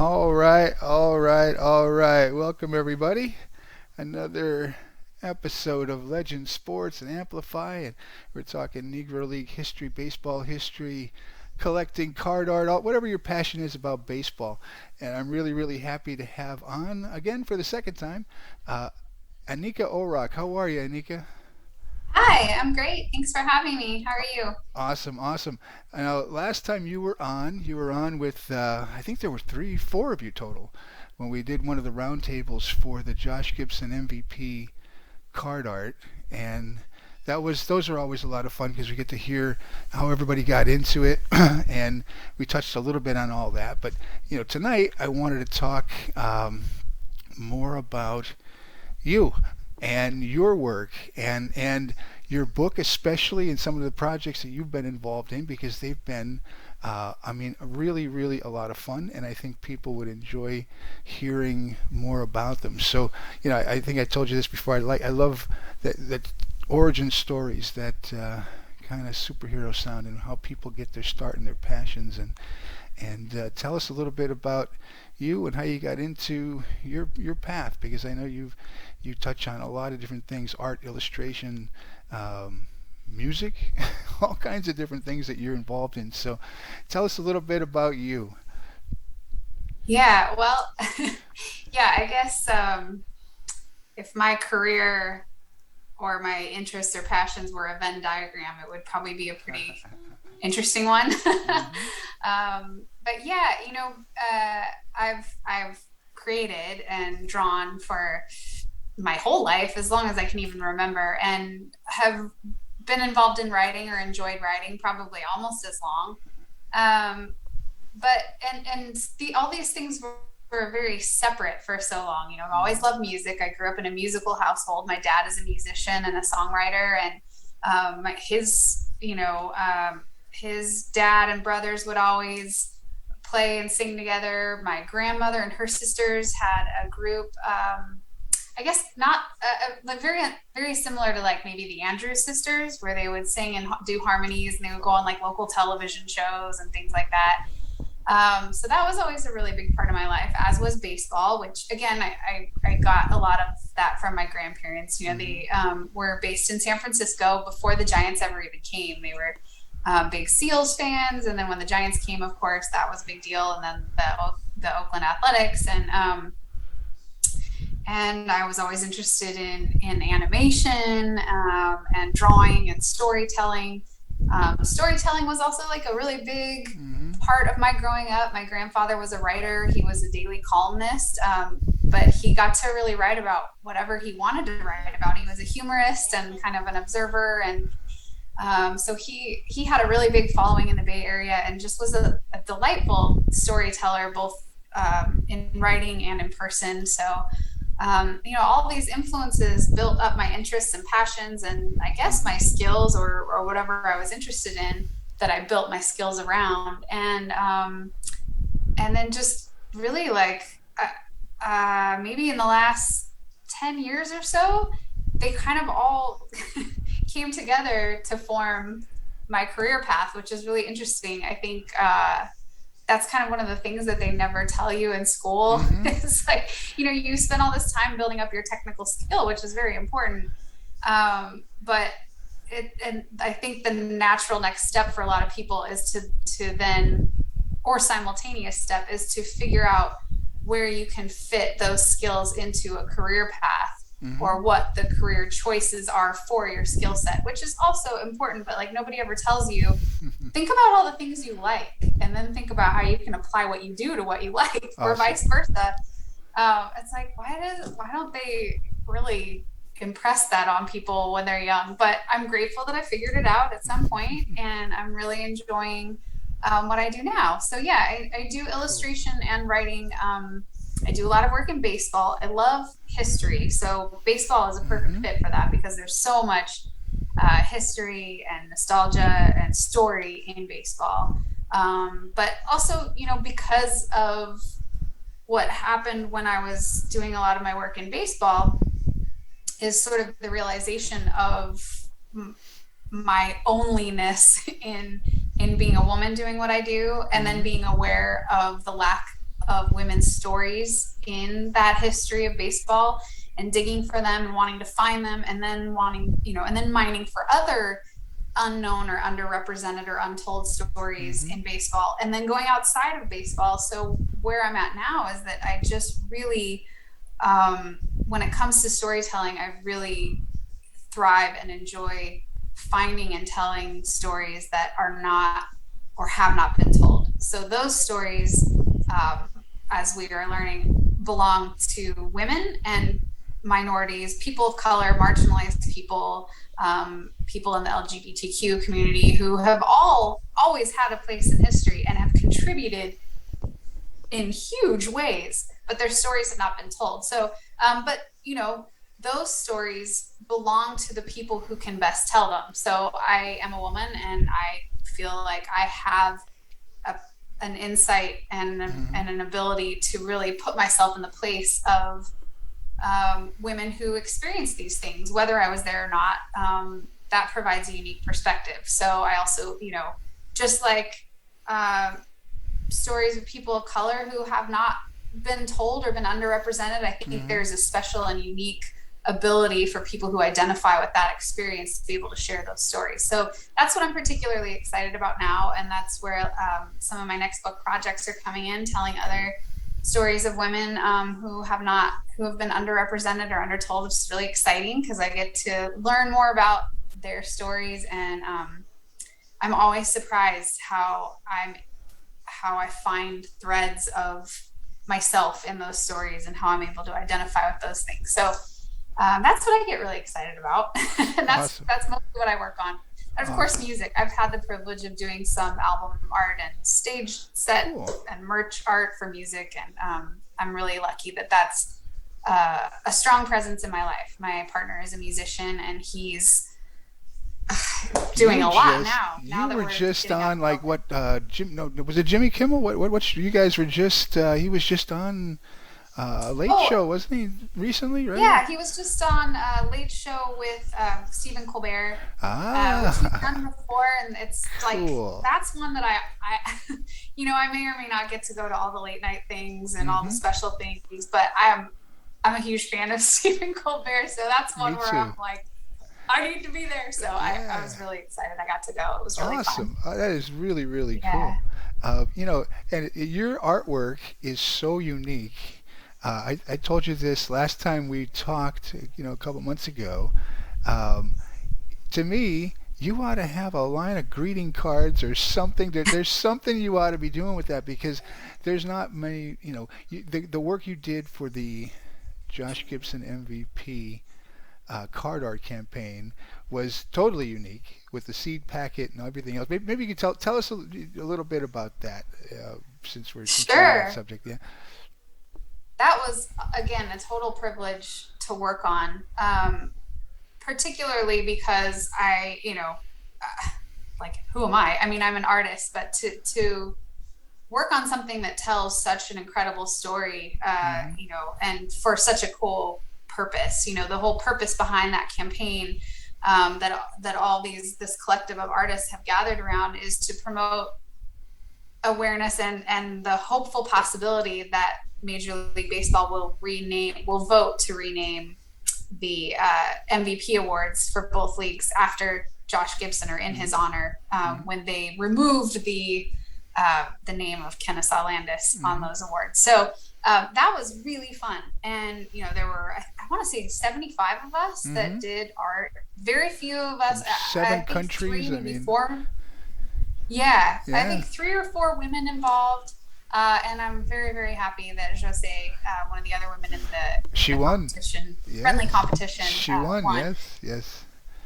All right, all right, all right. Welcome, everybody. Another episode of Legend Sports and Amplify. And we're talking Negro League history, baseball history, collecting card art, whatever your passion is about baseball. And I'm really, really happy to have on, again for the second time, uh, Anika Orrock. How are you, Anika? Hi, I'm great. Thanks for having me. How are you? Awesome, awesome. Now, last time you were on with, I think there were three, four of you total, when we did one of the roundtables for the Josh Gibson MVP card art, and those are always a lot of fun because we get to hear how everybody got into it, and we touched a little bit on all that. But tonight I wanted to talk more about you and your work and your book, especially, and some of the projects that you've been involved in, because they've been I mean, really, really a lot of fun, and I think people would enjoy hearing more about them. So, I think I told you this before. I love that origin stories, that kind of superhero sound, and how people get their start and their passions. And tell us a little bit about you and how you got into your path, because I know you touch on a lot of different things: art, illustration, music, all kinds of different things that you're involved in. So tell us a little bit about you. Yeah, well, yeah, I guess if my career or my interests or passions were a Venn diagram, it would probably be a pretty interesting one. Hmm. But yeah, I've created and drawn for my whole life, as long as I can even remember, and have been involved in writing or enjoyed writing probably almost as long. Um, but and all these things were very separate for so long. I've always loved music. I grew up in a musical household. My dad is a musician and a songwriter, and his dad and brothers would always play and sing together. My grandmother and her sisters had a group. I guess not like very similar to like maybe the Andrews sisters, where they would sing and do harmonies, and they would go on like local television shows and things like that. So that was always a really big part of my life, as was baseball, which again, I got a lot of that from my grandparents. Hmm. They were based in San Francisco before the Giants ever even came. They were big Seals fans. And then when the Giants came, of course, that was a big deal. And then the Oakland Athletics. And I was always interested in animation and drawing and storytelling. Storytelling was also like a really big Hmm. part of my growing up. My grandfather was a writer. He was a daily columnist, but he got to really write about whatever he wanted to write about. He was a humorist and kind of an observer, and so he had a really big following in the Bay Area, and just was a delightful storyteller, both in writing and in person. So all these influences built up my interests and passions, and I guess my Hmm. skills, or whatever I was interested in, that I built my skills around. And then just really like maybe in the last 10 years or so, they kind of all came together to form my career path, which is really interesting. I think that's kind of one of the things that they never tell you in school. Hmm. It's like, you spend all this time building up your technical skill, which is very important. But and I think the natural next step for a lot of people is to then, or simultaneous step, is to figure out where you can fit those skills into a career path, Hmm. or what the career choices are for your skill set, which is also important. But like, nobody ever tells you, think about all the things you like, and then think about how you can apply what you do to what you like, or Awesome. vice versa. It's like, why don't they really impress that on people when they're young? But I'm grateful that I figured it out at some point, and I'm really enjoying what I do now. So yeah, I do Cool. illustration and writing. I do a lot of work in baseball. I love history, so baseball is a perfect Hmm. fit for that, because there's so much history and nostalgia and story in baseball. But also, because of what happened when I was doing a lot of my work in baseball, is sort of the realization of my onlyness in being a woman doing what I do, and then Hmm. being aware of the lack of women's stories in that history of baseball and digging for them and wanting to find them and then wanting, and then mining for other unknown or underrepresented or untold stories Mm-hmm. in baseball and then going outside of baseball. So where I'm at now is that I just really, when it comes to storytelling, I really thrive and enjoy finding and telling stories that are not or have not been told. So those stories, as we are learning, belong to women and minorities, people of color, marginalized people, people in the LGBTQ community who have all always had a place in history and have contributed in huge ways, but their stories have not been told. So, but those stories belong to the people who can best tell them. So I am a woman, and I feel like I have a, an insight Mm-hmm. and an ability to really put myself in the place of women who experience these things, whether I was there or not. That provides a unique perspective. So I also, just like uh, stories of people of color who have not been told or been underrepresented, I think Mm-hmm. there's a special and unique ability for people who identify with that experience to be able to share those stories. So that's what I'm particularly excited about now. And that's where some of my next book projects are coming in, telling other stories of women who have been underrepresented or undertold, which is really exciting because I get to learn more about their stories. And I'm always surprised how I find threads of myself in those stories and how I'm able to identify with those things. So that's what I get really excited about, and Awesome. that's mostly what I work on. And of course, Awesome. music. I've had the privilege of doing some album art and stage set Cool. and merch art for music, and I'm really lucky that that's a strong presence in my life. My partner is a musician, and he's doing You a lot just now. Now you that were we're just getting out on of like COVID. what Jim no was it Jimmy Kimmel? What you guys were just he was just on Late Oh, Show, wasn't he recently, right? yeah, he was just on Late Show with Stephen Colbert, which he's Ah, done before, and it's like cool. that's one that I may or may not get to go to all the late night things and all the Mm-hmm. special things, but I'm a huge fan of Stephen Colbert, so that's one Me where I'm too. like, I need to be there. So I Yeah. was really excited. I got to go. It was really fun. Awesome. That is really, really Yeah. cool. And your artwork is so unique. I told you this last time we talked, a couple months ago. Um, to me, you ought to have a line of greeting cards or something. There's something you ought to be doing with that because there's not many, the work you did for the Josh Gibson MVP card art campaign was totally unique with the seed packet and everything else. Maybe you could tell us a little bit about that since we're on that Sure. subject. Yeah. That was again a total privilege to work on. Particularly because like who am I? I mean, I'm an artist, but to work on something that tells such an incredible story, Mm-hmm. and for such a cool purpose, the whole purpose behind that campaign, that all this collective of artists have gathered around is to promote awareness and the hopeful possibility that Major League Baseball will vote to rename the MVP awards for both leagues after Josh Gibson or in his honor, Mm-hmm. when they removed the name of Kennesaw Landis on Mm-hmm. those awards. So that was really fun. And, there were, I want to say 75 of us Mm-hmm. that did art. Very few of us, From I seven think three, countries. I maybe mean, four. Yeah, I yeah. think three or four women involved. And I'm very, very happy that Jose, one of the other women in She the won. competition, friendly Yes. competition, She won. won. Yes. Yes.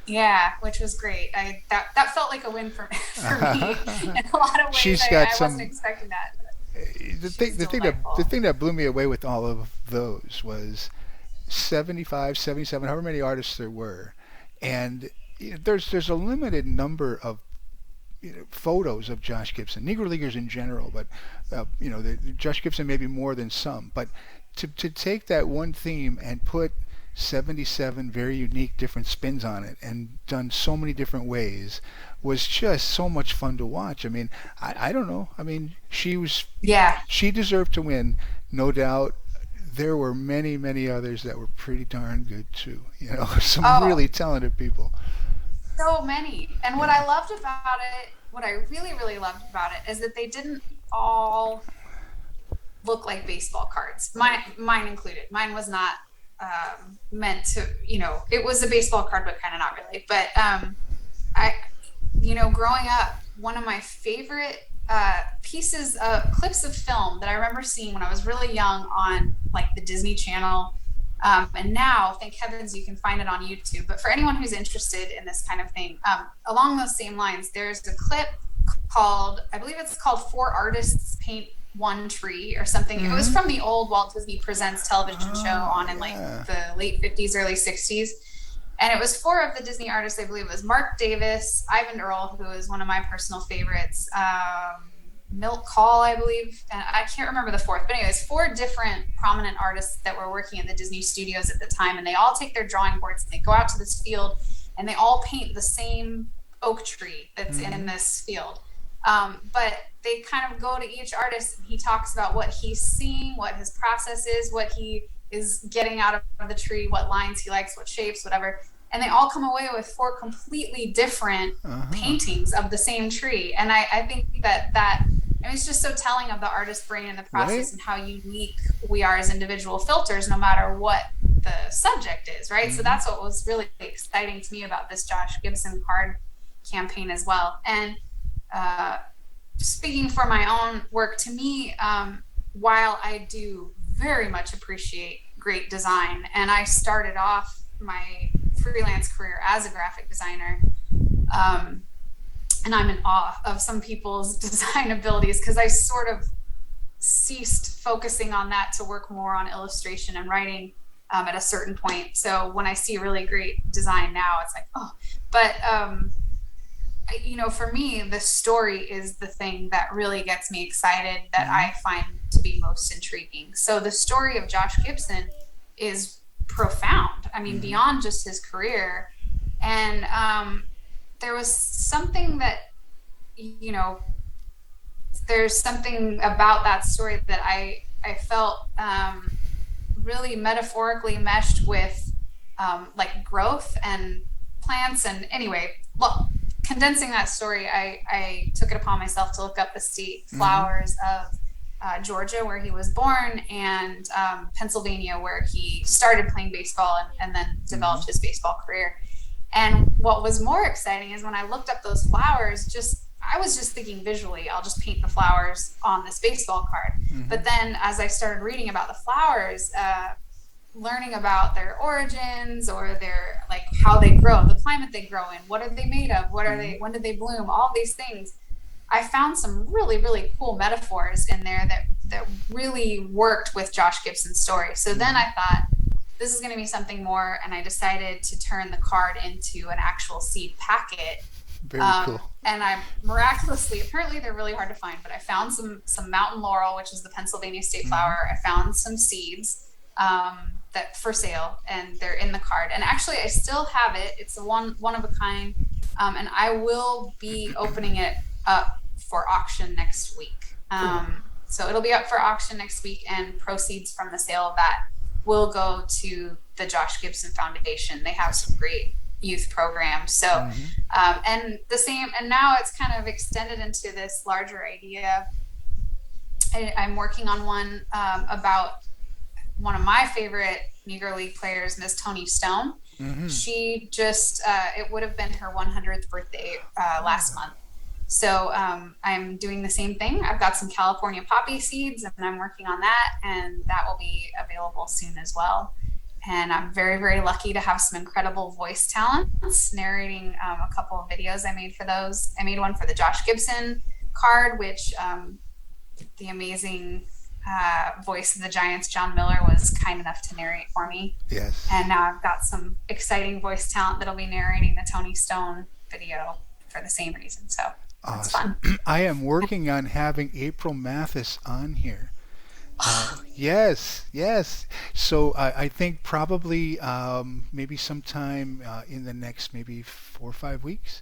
Yeah, which was great. That felt like a win for for me in a lot of ways. She's got I wasn't some. expecting that, but The she thing, was the thing that the delightful. thing that blew me away with all of those was 75, 77, however many artists there were, and there's a limited number of photos of Josh Gibson, Negro Leaguers in general, but Josh Gibson maybe more than some. But to take that one theme and put 77 very unique different spins on it and done so many different ways was just so much fun to watch. I mean, I don't know. I mean, Yeah. she deserved to win, no doubt. There were many, many others that were pretty darn good too. You know, some Oh, really talented people. so many. And what Yeah. I loved about it, what I really, really loved about it, is that they didn't all look like baseball cards. Mine included. Mine was not meant to, it was a baseball card, but kind of not really. But I, growing up, one of my favorite pieces of clips of film that I remember seeing when I was really young on like the Disney Channel. And now, thank heavens, you can find it on YouTube. But for anyone who's interested in this kind of thing, along those same lines, there's a clip called, I believe it's called Four Artists Paint One Tree or something. It was Mm-hmm. from the old Walt Disney Presents television show Oh, on in like yeah. the late 50s, early 60s. And it was four of the Disney artists. I believe it was Mark Davis, Ivan Earl, who is one of my personal favorites, Milt Call, I believe, and I can't remember the fourth. But anyways, four different prominent artists that were working at the Disney studios at the time, and they all take their drawing boards and they go out to this field, and they all paint the same oak tree that's in Mm-hmm. this field. But they kind of go to each artist, and he talks about what he's seeing, what his process is, what he is getting out of the tree, what lines he likes, what shapes, whatever. And they all come away with four completely different Uh-huh. paintings of the same tree. And I think I mean, it's just so telling of the artist brain and the Right? process and how unique we are as individual filters, no matter what the subject is, right? So Mm-hmm. that's what was really exciting to me about this Josh Gibson card campaign as well. And uh, speaking for my own work, to me, while I do very much appreciate great design, and I started off my freelance career as a graphic designer, um, and I'm in awe of some people's design abilities because I sort of ceased focusing on that to work more on illustration and writing at a certain point. So when I see really great design now, it's like, oh, but for me, the story is the thing that really gets me excited, that Mm-hmm. I find to be most intriguing. So the story of Josh Gibson is profound. I mean, Mm-hmm. beyond just his career. And there was something that, you know, there's something about that story that I felt really metaphorically meshed with like growth and plants. And anyway, well, condensing that story, I took it upon myself to look up the state Mm-hmm. flowers of Georgia, where he was born, and Pennsylvania, where he started playing baseball and then Mm-hmm. developed his baseball career. And what was more exciting is when I looked up those flowers, I was just thinking visually, I'll just paint the flowers on this baseball card. Mm-hmm. But then as I started reading about the flowers, learning about their origins or their like how they grow, the climate they grow in, what are they made of, what are Mm-hmm. they, when did they bloom, all these things. I found some really, really cool metaphors in there that really worked with Josh Gibson's story. So then Mm-hmm. I thought, this is going to be something more, and I decided to turn the card into an actual seed packet. Very cool. And I miraculously, apparently they're really hard to find, but I found some mountain laurel, which is the Pennsylvania state Mm-hmm. flower. I found some seeds that for sale, and they're in the card. And actually, I still have it. It's a one of a kind, and I will be opening it up for auction next week. Cool. So it'll be up for auction next week, and proceeds from the sale of that will go to the Josh Gibson Foundation. They have some great youth programs. So, Mm-hmm. and the same, and now it's kind of extended into this larger idea. I'm working on one about one of my favorite Negro League players, Miss Toni Stone. Mm-hmm. She just, it would have been her 100th birthday last month. So I'm doing the same thing. I've got some California poppy seeds, and I'm working on that, and that will be available soon as well. And I'm very, very lucky to have some incredible voice talents narrating a couple of videos I made for those. I made one for the Josh Gibson card, which the amazing voice of the Giants, John Miller, was kind enough to narrate for me. Yes. And now I've got some exciting voice talent that'll be narrating the Toni Stone video for the same reason. So that's Awesome. fun. I am working on having April Mathis on here. Yes, yes. So I think probably maybe sometime in the next maybe 4 or 5 weeks,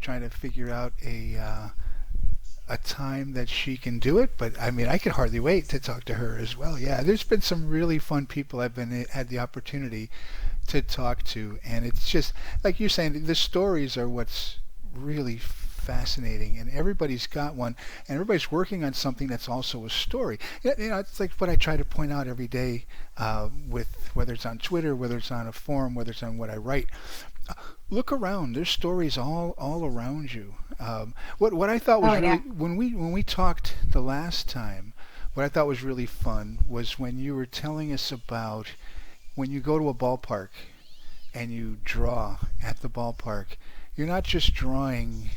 trying to figure out a time that she can do it. But I mean, I could hardly wait to talk to her as well. Yeah, there's been some really fun people I've been had the opportunity to talk to, and it's just like you're saying, the stories are what's really fascinating, and everybody's got one, and everybody's working on something that's also a story. It's like what I try to point out every day, with whether it's on Twitter, whether it's on a forum, whether it's on what I write. Look around. There's stories all around you. What I thought Oh was really yeah. when we talked the last time, what I thought was really fun was when you were telling us about when you go to a ballpark and you draw at the ballpark, you're not just drawing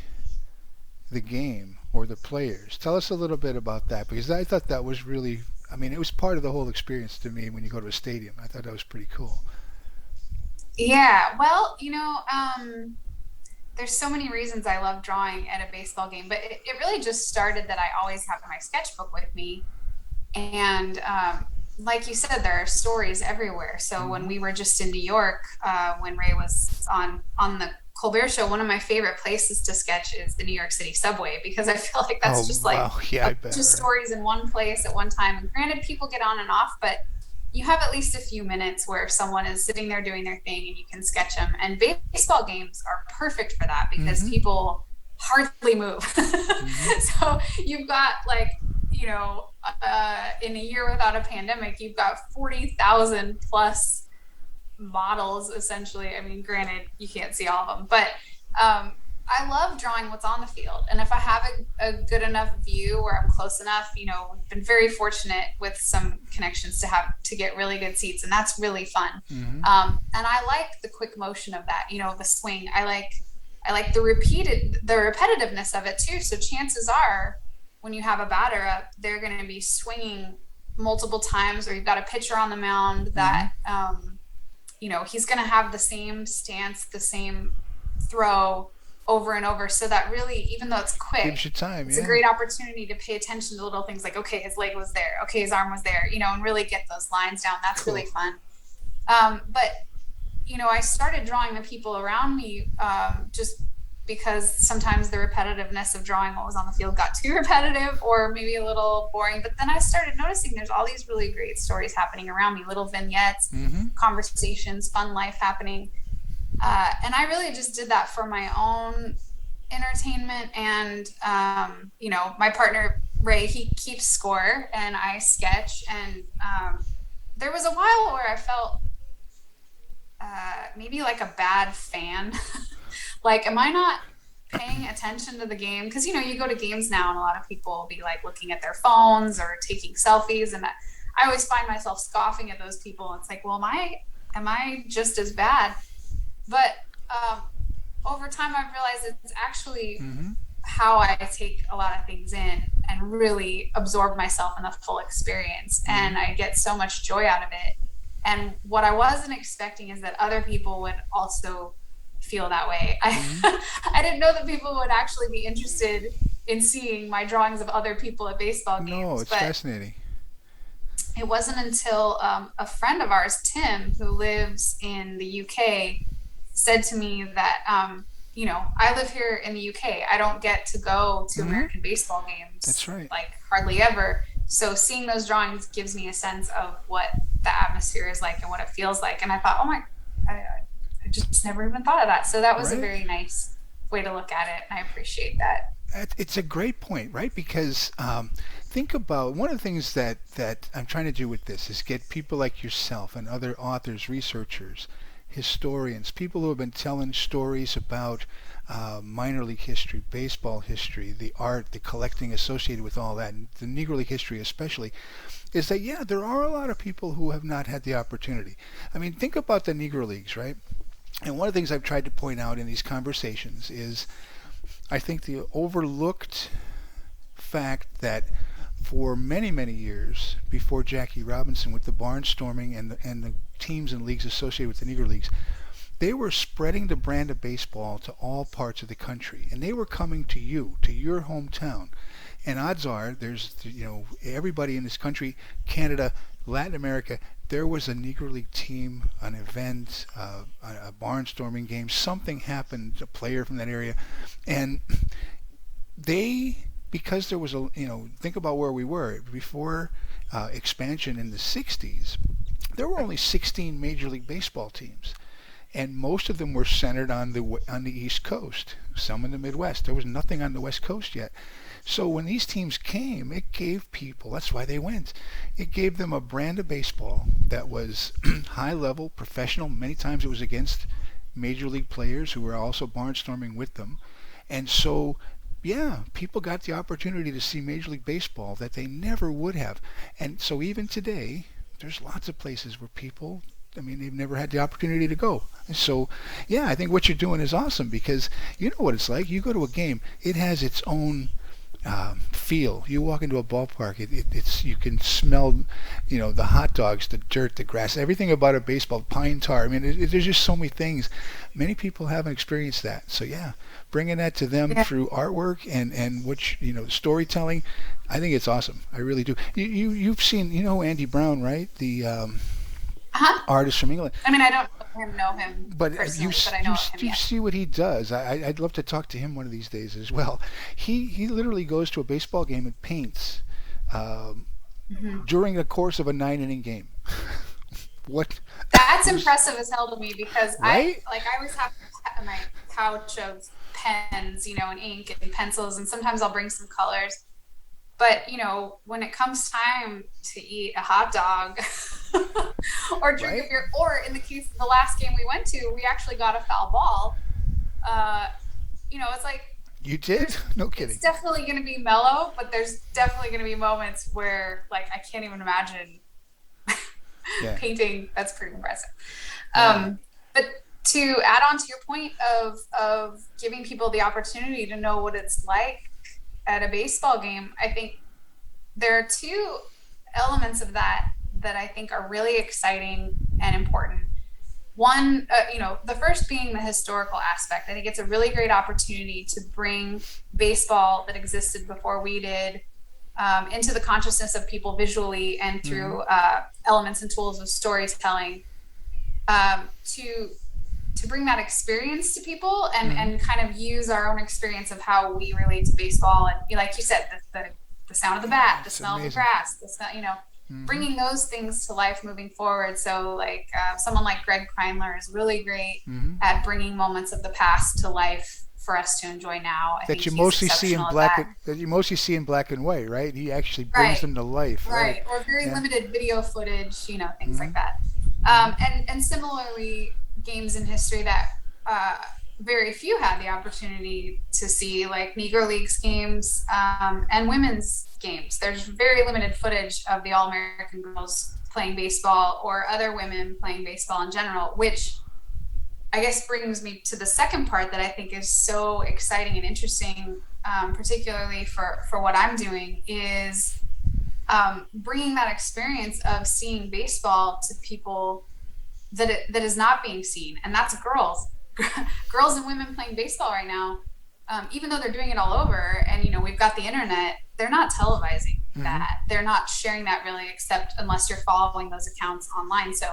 the game or the players. Tell us a little bit about that because I thought that was really, I mean, it was part of the whole experience to me when you go to a stadium. I thought that was pretty cool. Yeah. Well, there's so many reasons I love drawing at a baseball game, but it really just started that I always have my sketchbook with me. And like you said, there are stories everywhere. So when Hmm. we were just in New York, when Ray was on the Colbert Show, one of my favorite places to sketch is the New York City subway because I feel like that's Oh, just like wow. Yeah, a I bet, bunch of right? stories in one place at one time. And granted, people get on and off, but you have at least a few minutes where someone is sitting there doing their thing and you can sketch them. And baseball games are perfect for that because Hmm. people hardly move. Hmm. So you've got like, in a year without a pandemic, you've got 40,000 plus models essentially. I mean, granted, you can't see all of them, but I love drawing what's on the field. And if I have a good enough view where I'm close enough, we've been very fortunate with some connections to get really good seats, and that's really fun. Hmm. And I like the quick motion of that, the swing. I like the repetitiveness of it too. So chances are, when you have a batter up, they're going to be swinging multiple times, or you've got a pitcher on the mound Hmm. that he's going to have the same stance, the same throw over and over. So that really, even though it's quick, Gives you time, it's a yeah. great opportunity to pay attention to little things like, okay, his leg was there, okay, his arm was there, and really get those lines down. That's Cool. really fun. But I started drawing the people around me, just because sometimes the repetitiveness of drawing what was on the field got too repetitive or maybe a little boring. But then I started noticing there's all these really great stories happening around me, little vignettes, Hmm. conversations, fun life happening. And I really just did that for my own entertainment. And, my partner, Ray, he keeps score and I sketch. And there was a while where I felt maybe like a bad fan. Like, am I not paying attention to the game? Because you go to games now, and a lot of people will be like looking at their phones or taking selfies, and I always find myself scoffing at those people. It's like, well, am I just as bad? But um, over time, I've realized it's actually Hmm. how I take a lot of things in and really absorb myself in the full experience. And Hmm. I get so much joy out of it. And what I wasn't expecting is that other people would also feel that way. I Hmm. I didn't know that people would actually be interested in seeing my drawings of other people at baseball No, games. it's But fascinating. it wasn't until a friend of ours, Tim, who lives in the UK, said to me that, I live here in the UK. I don't get to go to Hmm. American baseball That's games right. like hardly ever. So seeing those drawings gives me a sense of what the atmosphere is like and what it feels like. And I thought, oh my, I just never even thought of that. So that was a Right? very nice way to look at it. And I appreciate that. It's a great point, right? Because think about one of the things that I'm trying to do with this is get people like yourself and other authors, researchers, historians, people who have been telling stories about minor league history, baseball history, the art, the collecting associated with all that, and the Negro League history especially, is that yeah, there are a lot of people who have not had the opportunity. I mean, think about the Negro Leagues, right? And one of the things I've tried to point out in these conversations is I think the overlooked fact that for many, many years before Jackie Robinson, with the barnstorming and the teams and leagues associated with the Negro Leagues, they were spreading the brand of baseball to all parts of the country, and they were coming to you, to your hometown. And odds are, there's everybody in this country, Canada, Latin America, there was a Negro League team, an event, a barnstorming game. Something happened, a player from that area, and they, because there was think about where we were before expansion in the 60s. There were only 16 Major League Baseball teams, and most of them were centered on the East Coast, some in the Midwest. There was nothing on the West Coast yet. So when these teams came, it gave people, that's why they went, it gave them a brand of baseball that was high level, professional. Many times it was against major league players who were also barnstorming with them. And so, yeah, people got the opportunity to see Major League Baseball that they never would have. And so even today, there's lots of places where people, I mean, they've never had the opportunity to go. So, yeah, I think what you're doing is awesome, because you know what it's like. You go to a game, it has its own feel. You walk into a ballpark, it's you can smell, the hot dogs, the dirt, the grass, everything about a baseball, pine tar. I mean, there's just so many things. Many people haven't experienced that. So yeah, bringing that to them Yeah. through artwork and which storytelling, I think it's awesome. I really do. You've seen Andy Brown, right? The Uh-huh. artist from England. I mean, I don't know him But personally, but I know of him, you yes. see what he does. I'd love to talk to him one of these days as well. He literally goes to a baseball game and paints um, Hmm. during the course of a 9 inning game. What? That's impressive as hell to me, because Right? I always have my couch of pens, and ink and pencils, and sometimes I'll bring some colors. But, when it comes time to eat a hot dog or drink a Right? beer, or in the case of the last game we went to, we actually got a foul ball. Uh, it's like You did? there's, No it's kidding. definitely going to be mellow, but there's definitely going to be moments where, like, I can't even imagine Yeah. painting. That's pretty impressive. Yeah. But to add on to your point of giving people the opportunity to know what it's like at a baseball game, I think there are two elements of that I think are really exciting and important. One, the first being the historical aspect. I think it's a really great opportunity to bring baseball that existed before we did into the consciousness of people visually and Mm-hmm. through elements and tools of storytelling, to bring that experience to people, Mm-hmm. and kind of use our own experience of how we relate to baseball, and like you said, the sound of the bat, the It's smell of the amazing. grass, the smell, Mm-hmm. bringing those things to life moving forward. So like someone like Greg Kreindler is really great Mm-hmm. at bringing moments of the past to life for us to enjoy now. I think That you he's mostly see in exceptional at that. black and white, right? He actually brings Right. them to life, right? Right, or very Yeah. limited video footage, things Mm-hmm. like that. Mm-hmm. And similarly, games in history that uh, very few had the opportunity to see, like Negro Leagues games, and women's games. There's very limited footage of the All American girls playing baseball or other women playing baseball in general, which I guess brings me to the second part that I think is so exciting and interesting, particularly for what I'm doing, is bringing that experience of seeing baseball to people that is not being seen, and that's girls, girls and women playing baseball right now. Even though they're doing it all over, and we've got the internet, they're not televising Mm-hmm. that. They're not sharing that really, except unless you're following those accounts online. So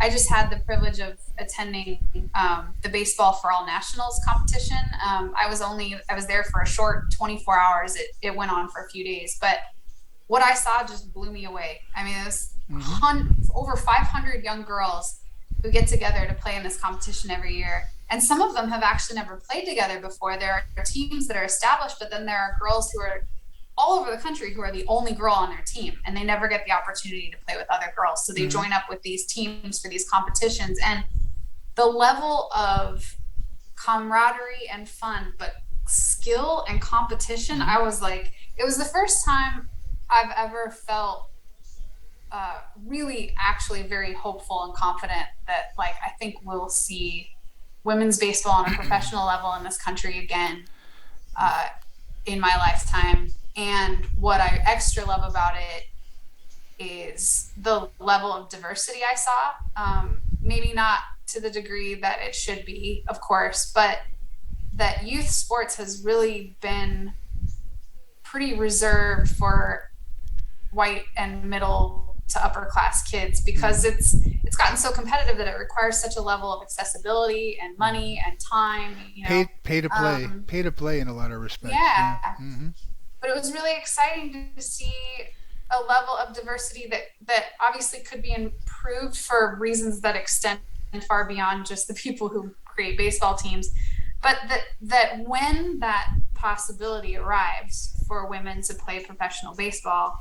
I just had the privilege of attending the Baseball for All Nationals competition. I was there for a short 24 hours. It went on for a few days, but what I saw just blew me away. I mean, it was Mm-hmm. over 500 young girls who get together to play in this competition every year. And some of them have actually never played together before. There are teams that are established, but then there are girls who are all over the country who are the only girl on their team, and they never get the opportunity to play with other girls. So they Mm-hmm. join up with these teams for these competitions. And the level of camaraderie and fun, but skill and competition, Mm-hmm. I was like, it was the first time I've ever felt really actually very hopeful and confident that, like, I think we'll see women's baseball on a professional level in this country again uh, in my lifetime. And what I extra love about it is the level of diversity I saw. Maybe not to the degree that it should be, of course, but that youth sports has really been pretty reserved for white and middle to upper class kids because Mm-hmm. it's gotten so competitive that it requires such a level of accessibility and money Mm-hmm. and time, Pay to play in a lot of respects. Yeah. yeah. Mm-hmm. But it was really exciting to see a level of diversity that obviously could be improved for reasons that extend far beyond just the people who create baseball teams, but that when that possibility arrives for women to play professional baseball,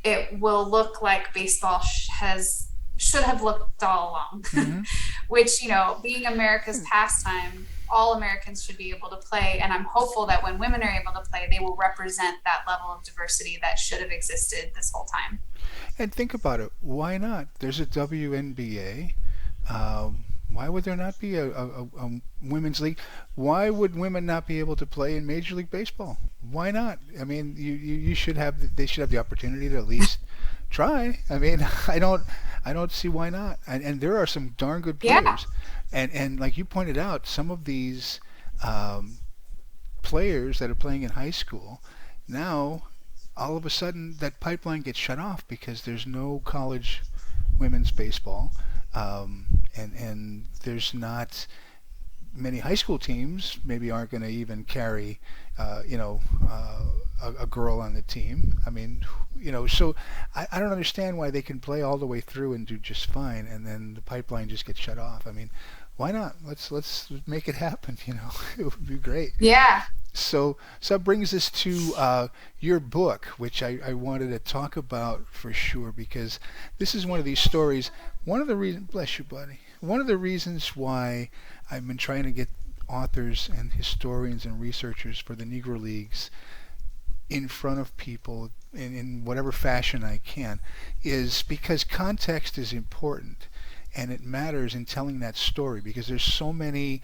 it will look like baseball has should have looked all along, Mm-hmm. which, being America's pastime, all Americans should be able to play. And I'm hopeful that when women are able to play, they will represent that level of diversity that should have existed this whole time. And think about it. Why not? There's a WNBA. Why would there not be a women's league? Why would women not be able to play in Major League Baseball? Why not? I mean, you should have they should have the opportunity to at least try. I mean, I don't see why not. And there are some darn good Yeah. players. And like you pointed out, some of these um, players that are playing in high school now all of a sudden that pipeline gets shut off because there's no college women's baseball, and there's not many high school teams maybe aren't going to even carry a girl on the team. I mean, so I don't understand why they can play all the way through and do just fine, and then the pipeline just gets shut off. I mean, why not? Let's make it happen. It would be great. Yeah. So that brings us to your book, which I wanted to talk about for sure because this is one of these stories. One of the reasons, bless you, buddy. One of the reasons why I've been trying to get authors and historians and researchers for the Negro Leagues in front of people in whatever fashion I can is because context is important and it matters in telling that story because there's so many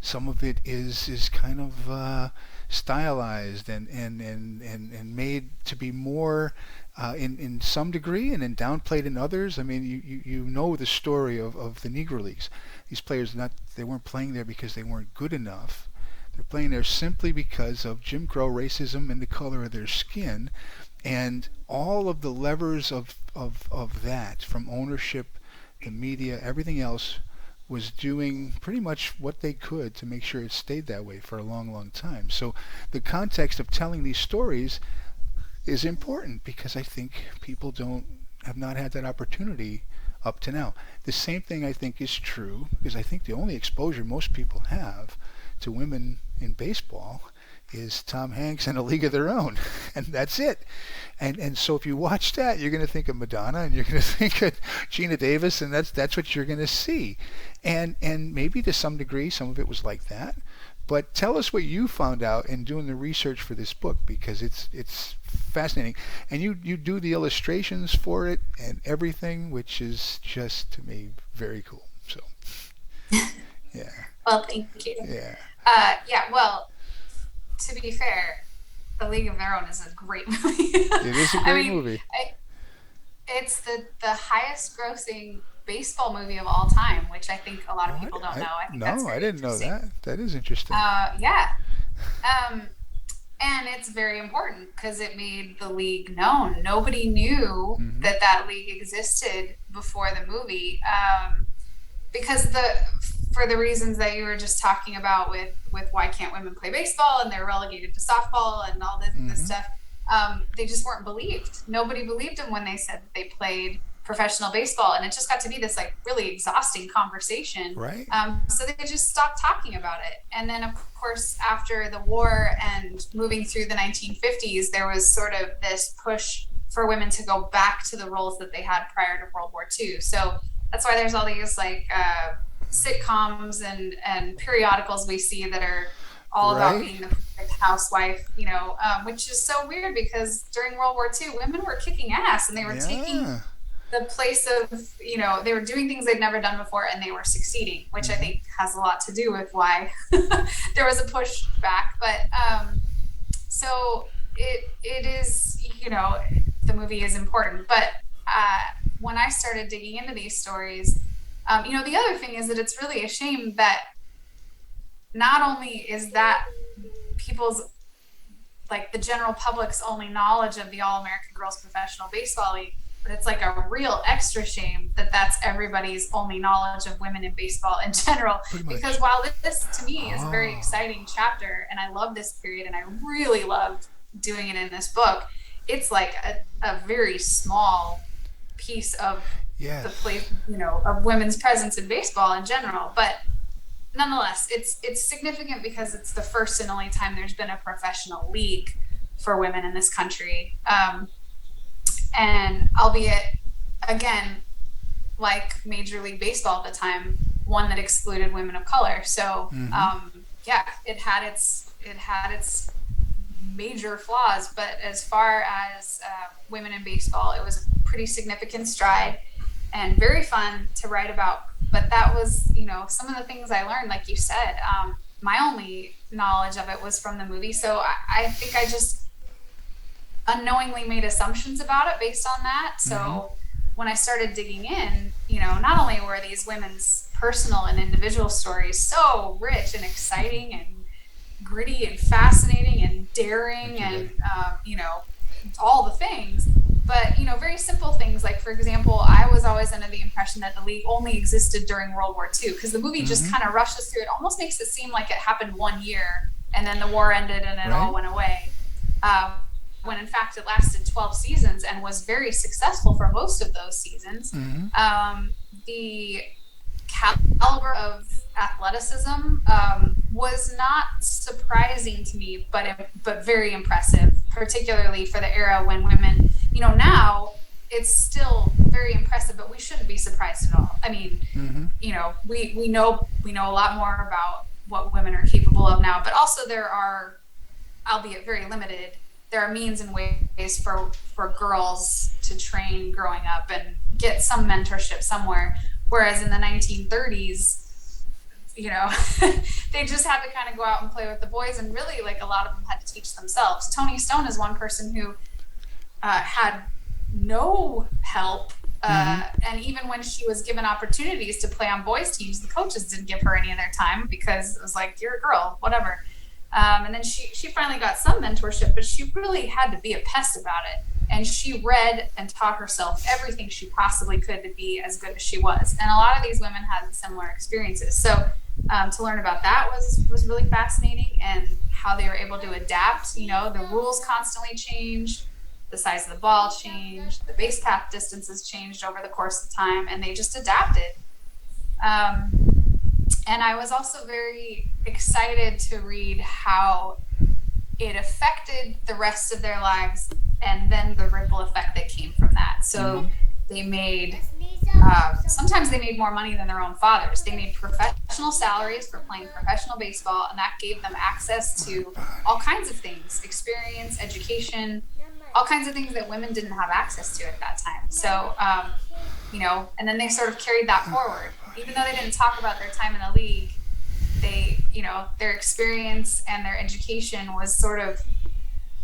some of it is kind of stylized and made to be more in some degree and then downplayed in others. I mean, you know the story of the Negro Leagues. These players they weren't playing there because they weren't good enough. They're playing there simply because of Jim Crow racism and the color of their skin, and all of the levers of that, from ownership, the media, everything else, was doing pretty much what they could to make sure it stayed that way for a long, long time. So the context of telling these stories is important because I think people don't have not had that opportunity up to now. The same thing I think is true because I think the only exposure most people have to women in baseball is Tom Hanks and A League of Their Own, and that's it. And so if you watch that, you're going to think of Madonna, and you're going to think of Gina Davis, and that's what you're going to see. And maybe to some degree, some of it was like that. But tell us what you found out in doing the research for this book because it's fascinating, and you do the illustrations for it and everything, which is just to me very cool. So yeah, Well, thank you. yeah, Yeah. Well, to be fair, The League of Their Own is a great movie. it is a I great mean, movie. it's the highest grossing baseball movie of all time, which I think a lot of Oh, people don't know. I think that's no, I very didn't know interesting. that. That is interesting. Yeah. Um, and it's very important because it made the league known. Nobody knew Hmm. that league existed before the movie. Because for the reasons that you were just talking about with why can't women play baseball and they're relegated to softball and all this Hmm. stuff, they just weren't believed. Nobody believed them when they said that they played professional baseball, and it just got to be this like really exhausting conversation. Right. So they just stopped talking about it. And then of course after the war and moving through the 1950s, there was sort of this push for women to go back to the roles that they had prior to World War II. So that's why there's all these like sitcoms and periodicals we see that are all about Right. being the perfect housewife, which is so weird because during World War II, women were kicking ass and they were taking Yeah. the place of, they were doing things they'd never done before and they were succeeding, which I Hmm. think has a lot to do with why there was a push back. But so it is, the movie is important. But when I started digging into these stories, the other thing is that it's really a shame that not only is that people's like the general public's only knowledge of the All American Girls Professional Baseball League, but it's like a real extra shame that that's everybody's only knowledge of women in baseball in general. Pretty Because much. while this to me is a very Oh, exciting chapter, and I love this period, and I really loved doing it in this book, it's like a very small piece of the yes. place, of women's presence in baseball in general. But nonetheless, it's significant because it's the first and only time there's been a professional league for women in this country. And albeit, again, like Major League Baseball at the time, one that excluded women of color. So Mm-hmm. yeah, it had its major flaws, but as far as women in baseball, it was a pretty significant stride and very fun to write about. But that was, some of the things I learned, like you said. My only knowledge of it was from the movie, so I think I just unknowingly made assumptions about it based on that. Mm-hmm. So when I started digging in, not only were these women's personal and individual stories so rich and exciting and gritty and fascinating and daring Thank you, and Betty. all the things, but very simple things, like for example, I was always under the impression that the league only existed during World War II, because the movie just Mm-hmm. kind of rushes through it, almost makes it seem like it happened one year and then the war ended and it all Right? went away, uh, when in fact it lasted 12 seasons and was very successful for most of those seasons. Mm-hmm. The caliber of athleticism was not surprising to me, but very impressive, particularly for the era when women, now it's still very impressive, but we shouldn't be surprised at all. I mean, Mm-hmm. we know a lot more about what women are capable of now, but also there are, albeit very limited, there are means and ways for girls to train growing up and get some mentorship somewhere. Whereas in the 1930s, they just had to kind of go out and play with the boys, and really, like, a lot of them had to teach themselves. Toni Stone is one person who had no help. Mm-hmm. And even when she was given opportunities to play on boys' teams, the coaches didn't give her any of their time because it was like, you're a girl, whatever. And then she finally got some mentorship, but she really had to be a pest about it. And she read and taught herself everything she possibly could to be as good as she was. And a lot of these women had similar experiences. So to learn about that was really fascinating, and how they were able to adapt. The rules constantly changed, the size of the ball changed, the base path distances changed over the course of time, and they just adapted. Um, and I was also very excited to read how it affected the rest of their lives, and then the ripple effect that came from that. Mm-hmm. So they made, sometimes they made more money than their own fathers. They made professional salaries for playing professional baseball, and that gave them access to all kinds of things, experience, education, all kinds of things that women didn't have access to at that time. So, and then they sort of carried that forward. Even though they didn't talk about their time in the league, their experience and their education was sort of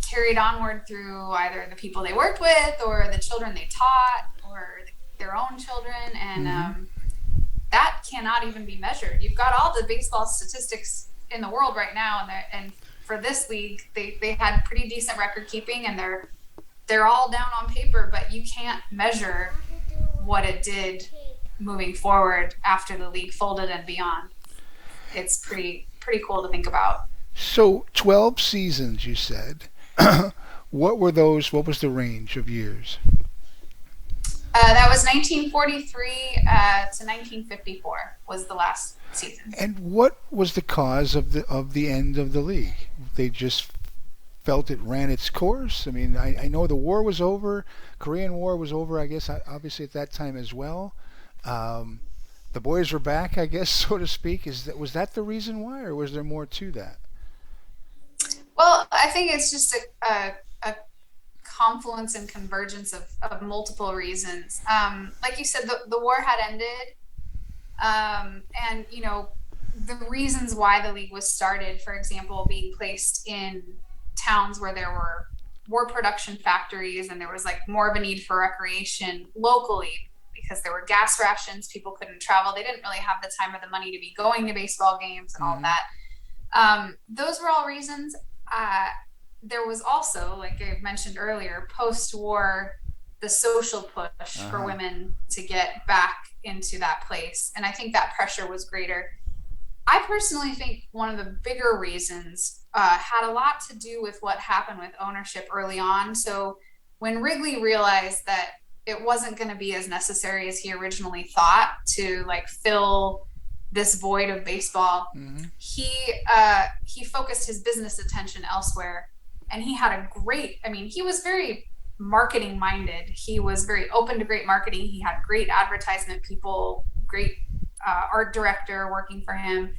carried onward through either the people they worked with or the children they taught or their own children. And Mm-hmm. that cannot even be measured. You've got all the baseball statistics in the world right now, and for this league, they had pretty decent record keeping, and they're all down on paper, but you can't measure what it did moving forward after the league folded and beyond. It's pretty cool to think about. So 12 seasons, you said. What were those? What was the range of years? That was 1943 to 1954 was the last season. And what was the cause of the end of the league? They just felt it ran its course. I mean, I know the war was over, Korean War was over. I guess obviously at that time as well. Um, the boys were back, I guess, so to speak. Was that the reason why, or was there more to that? Well, I think it's just a confluence and convergence of multiple reasons. Like you said, the war had ended, and the reasons why the league was started, for example, being placed in towns where there were war production factories, and there was like more of a need for recreation locally because there were gas rations, people couldn't travel, they didn't really have the time or the money to be going to baseball games and all of Mm-hmm. that. Those were all reasons. there was also, like I mentioned earlier, post war, the social push for Uh-huh. women to get back into that place. And I think that pressure was greater. I personally think one of the bigger reasons had a lot to do with what happened with ownership early on. So when Wrigley realized that it wasn't going to be as necessary as he originally thought to like fill this void of baseball, Mm-hmm. he focused his business attention elsewhere, and he had a great. I mean, he was very marketing minded. He was very open to great marketing. He had great advertisement people, great art director working for him.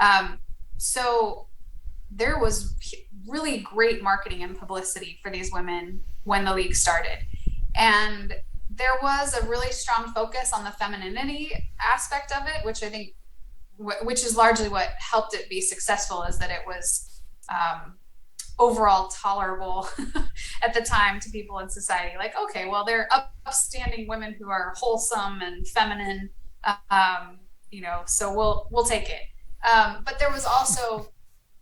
Um, so there was really great marketing and publicity for these women when the league started. And there was a really strong focus on the femininity aspect of it, which I think, which is largely what helped it be successful, is that it was overall tolerable at the time to people in society. Like, okay, well, they're upstanding women who are wholesome and feminine, so we'll take it. But there was also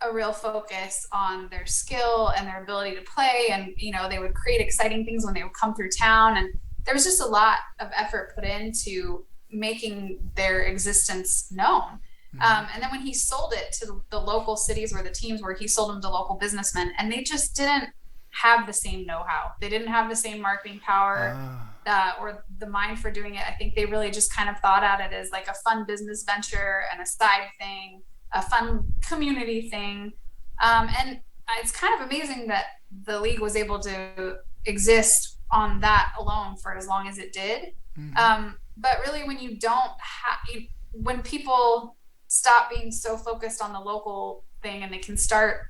a real focus on their skill and their ability to play, and they would create exciting things when they would come through town, and there was just a lot of effort put into making their existence known. Mm-hmm. And then when he sold it to the local cities where the teams were, he sold them to local businessmen, and they just didn't have the same know-how. They didn't have the same marketing power Ah. or the mind for doing it. I think they really just kind of thought at it as like a fun business venture and a side thing, a fun community thing. And it's kind of amazing that the league was able to exist on that alone for as long as it did. Mm-hmm. But really, when you don't have, when people stop being so focused on the local thing and they can start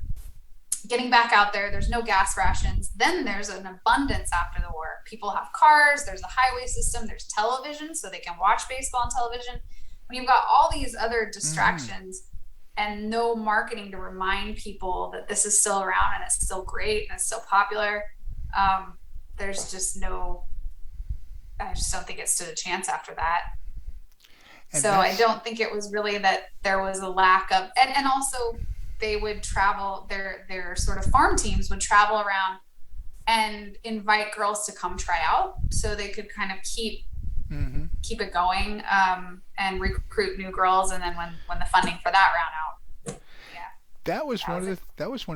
getting back out there, there's no gas rations, then there's an abundance after the war. People have cars, there's a highway system, there's television, so they can watch baseball on television. When you've got all these other Mm-hmm. distractions and no marketing to remind people that this is still around and it's still great and it's still popular, um, there's just no, I just don't think it stood a chance after that. And So I that's don't think it was really that there was a lack of, and also they would travel, their sort of farm teams would travel around and invite girls to come try out so they could kind of mm-hmm. keep it going, and recruit new girls, and then when the funding for that ran out, yeah, That was that one was of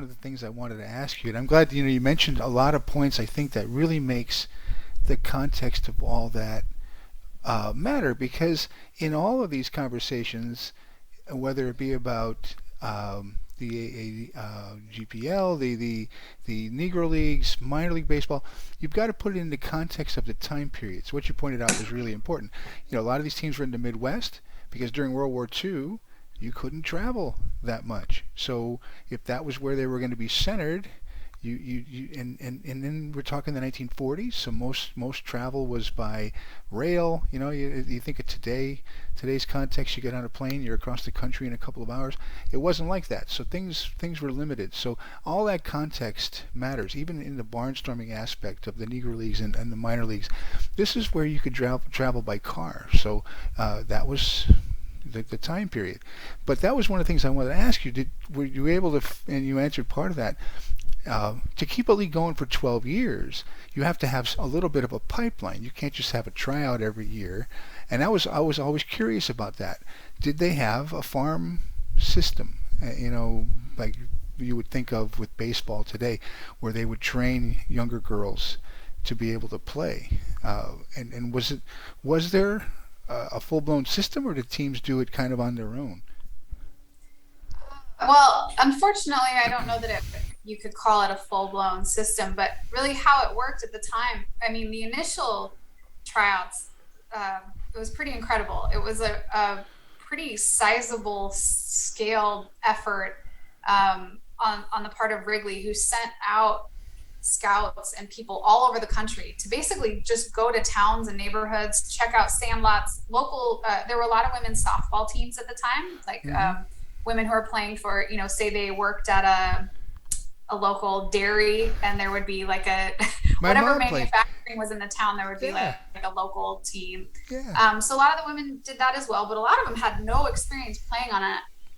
it. the things I wanted to ask you, and I'm glad you mentioned a lot of points. I think that really makes the context of all that matter, because in all of these conversations, whether it be about the GPL, the Negro Leagues, minor league baseball, you've got to put it in the context of the time period. So what you pointed out was really important. A lot of these teams were in the Midwest because during World War II, you couldn't travel that much. So if that was where they were going to be centered, and then we're talking the 1940s, so most travel was by rail. You think of today's context, you get on a plane, you're across the country in a couple of hours. It wasn't like that, so things were limited. So all that context matters, even in the barnstorming aspect of the Negro Leagues and the minor leagues. This is where you could travel by car. So that was the time period. But that was one of the things I wanted to ask you. Were you able to, and you answered part of that, to keep a league going for 12 years, you have to have a little bit of a pipeline. You can't just have a tryout every year. And I was always curious about that. Did they have a farm system? Like you would think of with baseball today, where they would train younger girls to be able to play. And was there a full blown system, or did teams do it kind of on their own? Well, unfortunately, I don't know that you could call it a full blown system, but really how it worked at the time. I mean, the initial tryouts, it was pretty incredible. It was a pretty sizable scaled effort, on the part of Wrigley, who sent out scouts and people all over the country to basically just go to towns and neighborhoods, check out sandlots. Local, there were a lot of women's softball teams at the time, like Mm-hmm. women who are playing for, say they worked at a local dairy, and there would be like a My whatever mom played. manufacturing was in the town, there would be Yeah, like a local team. yeah. So a lot of the women did that as well, but a lot of them had no experience playing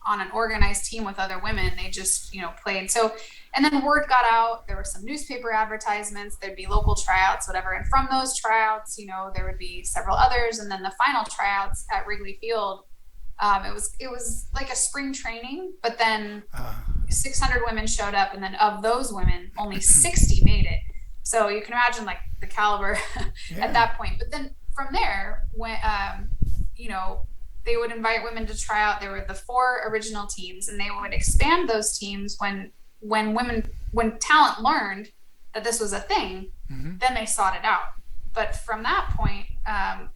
on an organized team with other women. They just, played. So, and then word got out. There were some newspaper advertisements. There'd be local tryouts, whatever. And from those tryouts, there would be several others. And then the final tryouts at Wrigley Field, it was like a spring training, but then 600 women showed up, and then of those women, only 60 made it. So you can imagine like the caliber at that point. But then from there, when they would invite women to try out. There were the 4 original teams, and they would expand those teams when talent learned that this was a thing. Then they sought it out. But from that point,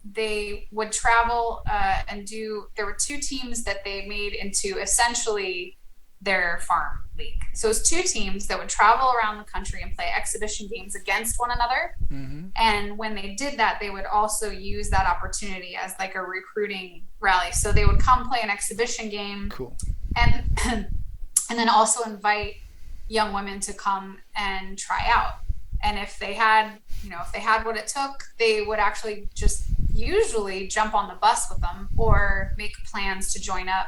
they would travel and there were 2 teams that they made into essentially their farm league. So it was 2 teams that would travel around the country and play exhibition games against one another. And when they did that, they would also use that opportunity as like a recruiting rally. So they would come play an exhibition game. Cool. And then also invite young women to come and try out. And if they had what it took, they would actually just usually jump on the bus with them or make plans to join up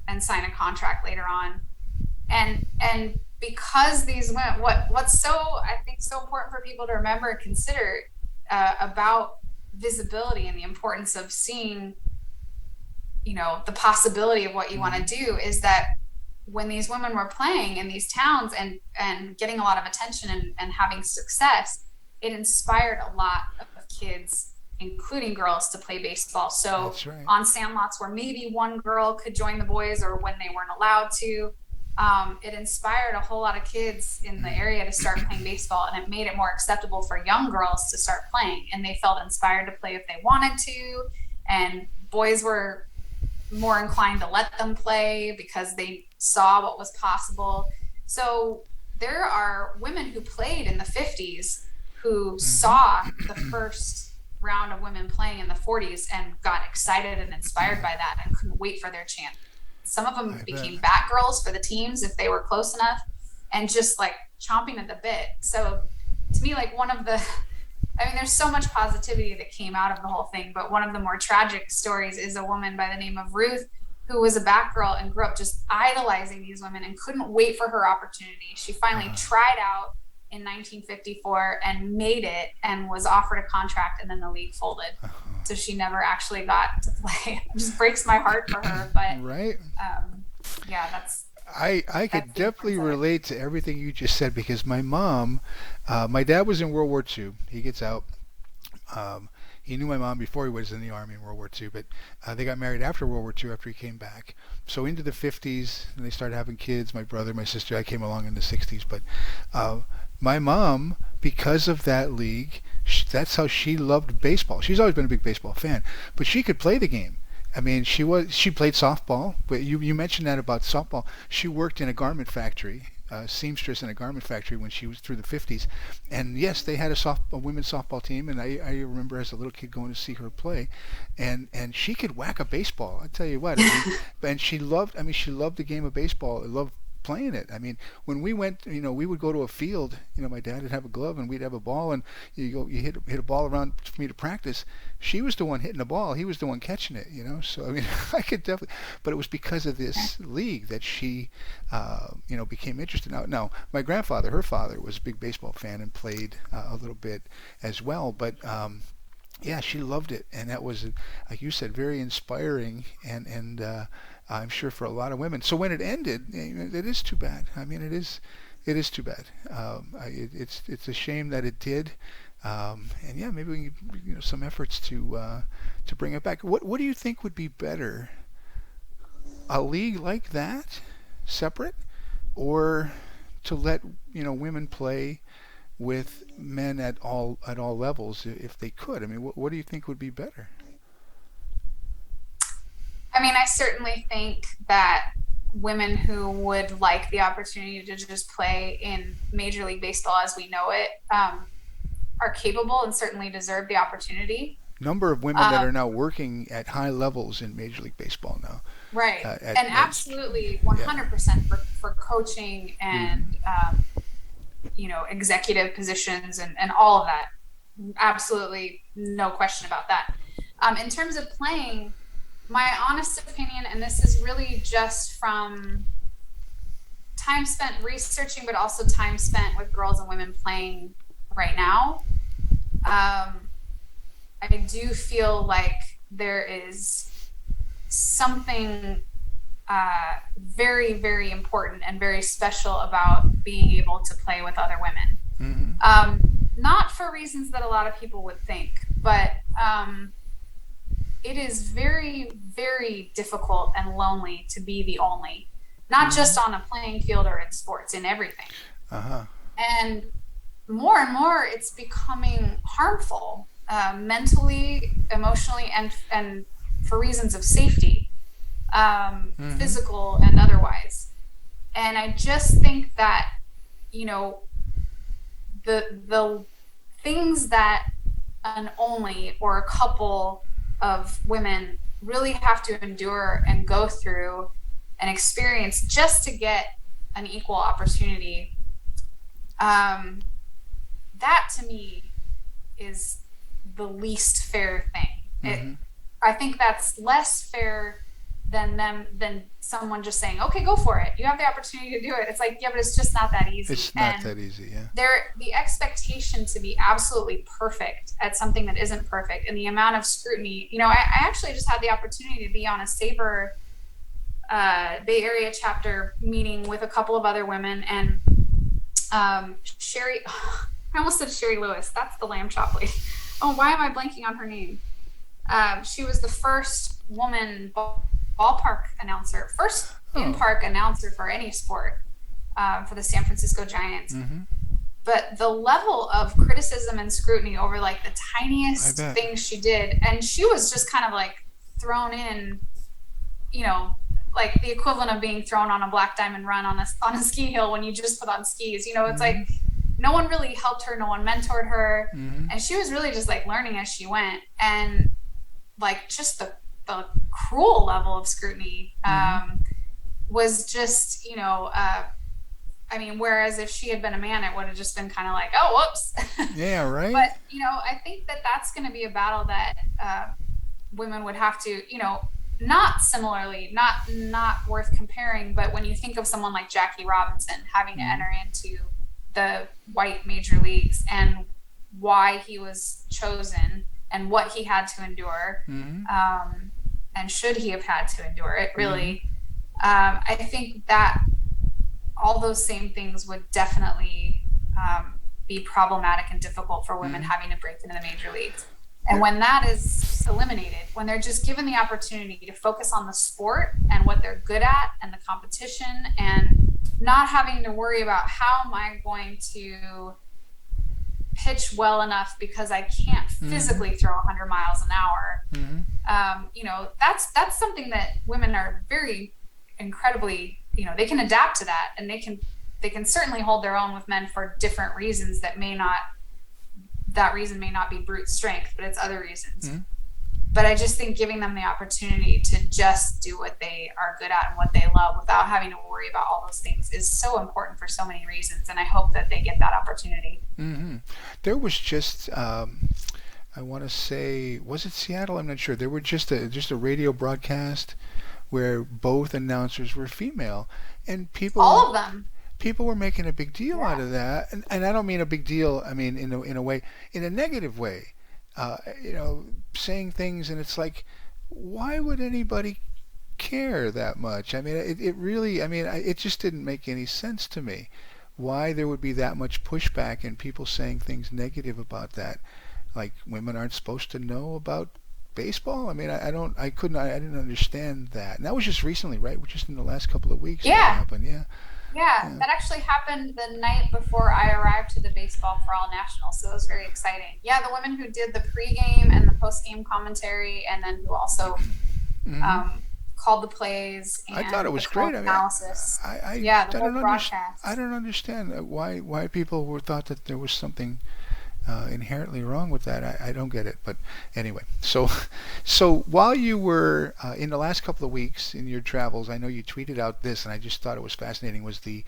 and sign a contract later on. And because these women, what's so, I think, so important for people to remember and consider about visibility and the importance of seeing, the possibility of what you want to do is that when these women were playing in these towns and getting a lot of attention and having success, it inspired a lot of kids, including girls, to play baseball. So right. On sandlots where maybe one girl could join the boys or when they weren't allowed to, it inspired a whole lot of kids in the area to start playing baseball, and it made it more acceptable for young girls to start playing, and they felt inspired to play if they wanted to, and boys were more inclined to let them play because they saw what was possible. So there are women who played in the 50s who saw the first round of women playing in the 40s and got excited and inspired by that and couldn't wait for their chance. Some of them became bat girls for the teams if they were close enough, and just like chomping at the bit. So to me, like there's so much positivity that came out of the whole thing, but one of the more tragic stories is a woman by the name of Ruth, who was a bat girl and grew up just idolizing these women and couldn't wait for her opportunity. She finally tried out in 1954 and made it and was offered a contract, and then the league folded. So she never actually got to play. It just breaks my heart for her, but right. That's I could definitely relate to everything you just said, because my mom, my dad was in World War II. He gets out. He knew my mom before he was in the Army in World War II, but they got married after World War II after he came back. So into the 50s, and they started having kids, my brother, my sister. I came along in the 60s. But my mom, because of that league, that's how she loved baseball. She's always been a big baseball fan, but she could play the game. I mean, she played softball, but you mentioned that about softball. She worked in a garment factory, seamstress in a garment factory when she was through the 50s. And yes, they had a women's softball team, and I remember as a little kid going to see her play, and she could whack a baseball. I tell you what, and she loved the game of baseball. Loved playing it. I mean, when we went, we would go to a field. My dad would have a glove and we'd have a ball, and you hit a ball around for me to practice. She was the one hitting the ball. He was the one catching it. So I mean, I could definitely. But it was because of this league that she, became interested. Now, my grandfather, her father, was a big baseball fan and played a little bit as well. But yeah, she loved it, and that was, like you said, very inspiring, and I'm sure for a lot of women. So when it ended, it is too bad. I mean, it is too bad. It's a shame that it did. And yeah, maybe we can, some efforts to bring it back. What do you think would be better? A league like that, separate, or to let women play with men at all levels if they could? I mean, what do you think would be better? I mean, I certainly think that women who would like the opportunity to just play in Major League Baseball as we know it are capable and certainly deserve the opportunity. Number of women that are now working at high levels in Major League Baseball now. Right. And absolutely 100% for coaching and, executive positions and all of that. Absolutely no question about that. In terms of playing, my honest opinion, and this is really just from time spent researching, but also time spent with girls and women playing right now. Um, I do feel like there is something very, very important and very special about being able to play with other women. Mm-hmm. Not for reasons that a lot of people would think, but it is very, very difficult and lonely to be the only, not Mm-hmm. just on a playing field or in sports, in everything. Uh-huh. And more, it's becoming harmful mentally, emotionally, and for reasons of safety, Mm-hmm. physical and otherwise. And I just think that, you know, the things that an only or a couple of women really have to endure and go through and experience just to get an equal opportunity, um, that to me is the least fair thing. Mm-hmm. I think that's less fair than someone just saying, "Okay, go for it. You have the opportunity to do it." It's like, yeah, but it's just not that easy. It's not And that easy, yeah. the expectation to be absolutely perfect at something that isn't perfect, and the amount of scrutiny. I actually just had the opportunity to be on a Saber Bay Area chapter meeting with a couple of other women, and Sherry. I almost said Sherry Lewis. That's the lamb chop lady. Oh, why am I blanking on her name? She was the first woman ballpark announcer, first in Oh. park announcer for any sport, for the San Francisco Giants. Mm-hmm. But the level of criticism and scrutiny over like the I tiniest bet. things she did, and she was just kind of like thrown in, you know, like the equivalent of being thrown on a black diamond run on a ski hill when you just put on skis. It's like Mm-hmm. no one really helped her, no one mentored her, Mm-hmm. and she was really just like learning as she went. And like just the cruel level of scrutiny Mm-hmm. was just, I mean, whereas if she had been a man, it would have just been kind of like, oh, whoops. Yeah, right? But I think that that's going to be a battle that women would have to, not similarly, not worth comparing. But when you think of someone like Jackie Robinson having to Mm-hmm. enter into the white major leagues and why he was chosen and what he had to endure, Mm-hmm. and should he have had to endure it, Mm-hmm. really, I think that all those same things would definitely be problematic and difficult for women Mm-hmm. having to break into the major leagues. And There, when that is eliminated, when they're just given the opportunity to focus on the sport and what they're good at and the competition, and not having to worry about how am I going to pitch well enough because I can't mm-hmm. physically throw 100 miles an hour. Mm-hmm. That's something that women are very incredibly, they can adapt to that, and they can certainly hold their own with men for different reasons that reason may not be brute strength, but it's other reasons. Mm-hmm. But I just think giving them the opportunity to just do what they are good at and what they love without having to worry about all those things is so important for so many reasons. And I hope that they get that opportunity. Mm-hmm. There was just I want to say, was it Seattle? I'm not sure. There were just a radio broadcast where both announcers were female, and All of them. people were making a big deal out Yeah. of that. And I don't mean a big deal. I mean in a way, in a negative way. You know, saying things, and it's like, why would anybody care that much? I mean, it really. I mean, it just didn't make any sense to me. Why there would be that much pushback and people saying things negative about that, like women aren't supposed to know about baseball. I mean, I don't, I couldn't, I didn't understand that. And that was just recently, right? Just in the last couple of weeks that Yeah. happened. Yeah, Yeah, yeah. that actually happened the night before I arrived to the Baseball for All National, so it was very exciting. Yeah, the women who did the pregame and the postgame commentary, and then who also Hmm. called the plays I thought it and the was film great. I mean, analysis. I Yeah, the whole don't understand. I broadcast. don't understand why people were thought that there was something inherently wrong with that. I don't get it. But anyway, so while you were in the last couple of weeks in your travels, I know you tweeted out this, and I just thought it was fascinating. Was the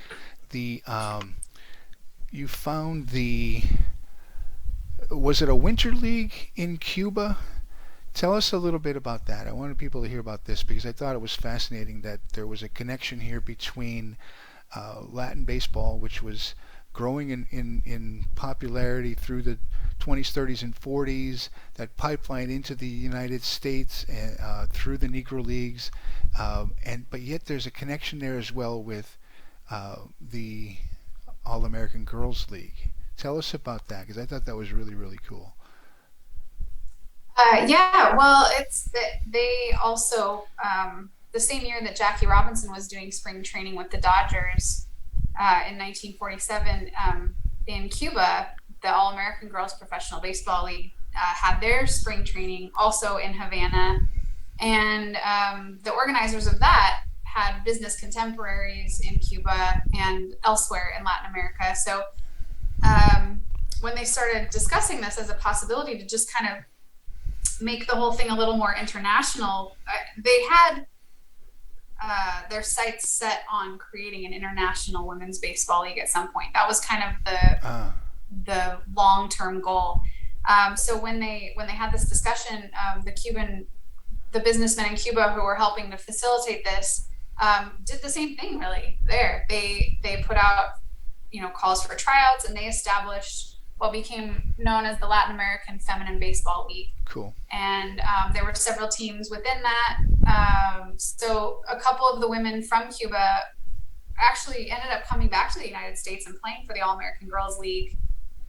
you found the, was it a winter league in Cuba Tell us a little bit about that. I wanted people to hear about this because I thought it was fascinating that there was a connection here between Latin baseball, which was growing in popularity through the 20s, 30s, and 40s, that pipeline into the United States and through the Negro Leagues, and but yet there's a connection there as well with the All American Girls League. Tell us about that because I thought that was really really cool. Yeah, well, they also the same year that Jackie Robinson was doing spring training with the Dodgers in 1947 in Cuba, the All American Girls Professional Baseball League had their spring training also in Havana, and the organizers of that had business contemporaries in Cuba and elsewhere in Latin America. So um, when they started discussing this as a possibility to just kind of make the whole thing a little more international, they had their sights set on creating an international women's baseball league at some point. That was kind of Ah, the long term goal. So when they had this discussion, the businessmen in Cuba who were helping to facilitate this did the same thing. Really, they put out calls for tryouts, and they established what became known as the Latin American Feminine Baseball League. cool. And there were several teams within that. So a couple of the women from Cuba actually ended up coming back to the United States and playing for the All American Girls League.